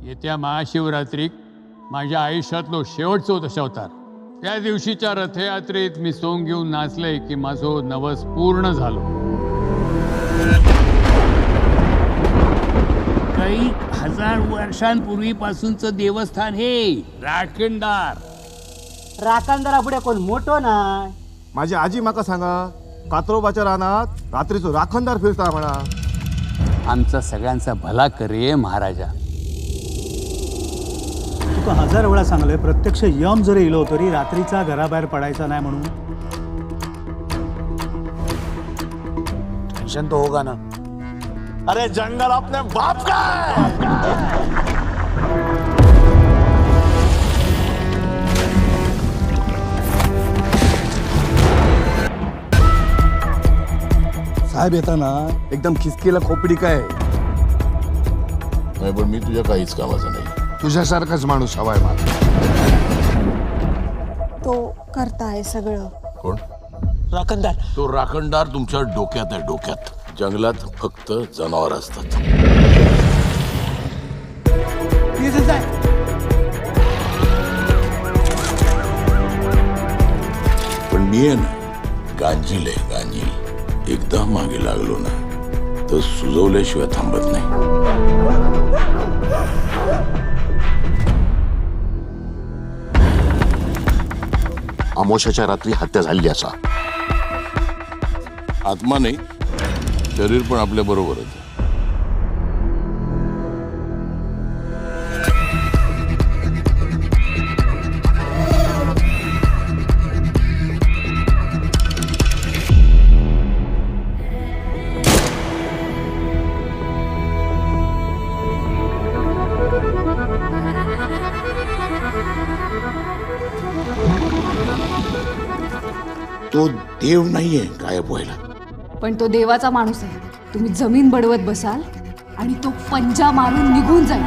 येत्या महाशिवरात्रीक माझ्या आयुष्यातलो शेवटचो दशावतार. त्या दिवशीच्या रथयात्रेत मी सोंग घेऊन नाचले की माझो नवस पूर्ण झालो. काही हजार वर्षांपूर्वीपासूनचं देवस्थान हे राखणदार. राखणदारा पुढे कोण मोठो नाय. माझी आजी माका सांगा, कात्रोबाच्या रानात रात्रीचो राखणदार फिरता म्हणा. आमचा सगळ्यांचा भला करे महाराजा. तुका हजार वेळा सांगलंय, प्रत्यक्ष यम जरी इलो तरी रात्रीचा घराबाहेर पडायचा नाही म्हणून. टेंशन तो होगा ना. अरे जंगल अपने बाप का साहेब येताना एकदम खिसकीला खोपडी काय. नाही पण मी तुझ्या काहीच कामाचा नाही. तुझ्यासारखाच माणूस हवाय मला. तो करताय सगळं. कोण? राखणदार. तो राखणदार तुमच्या डोक्यात आहे, डोक्यात. जंगलात फक्त जनावर असतात. पण मी आहे ना, गांजील आहे, गांजील. एकदा मागे लागलो ना तर सुजवल्याशिवाय थांबत नाही. अमोशाच्या रात्री हत्या झाली असा. आत्मा नाही, शरीर पण आपल्या बरोबरच आहे. तो देव नाहीये गायब व्हायला. पण तो देवाचा माणूस आहे. तुम्ही जमीन बडवत बसाल आणि तो पंजा मारून निघून जाईल.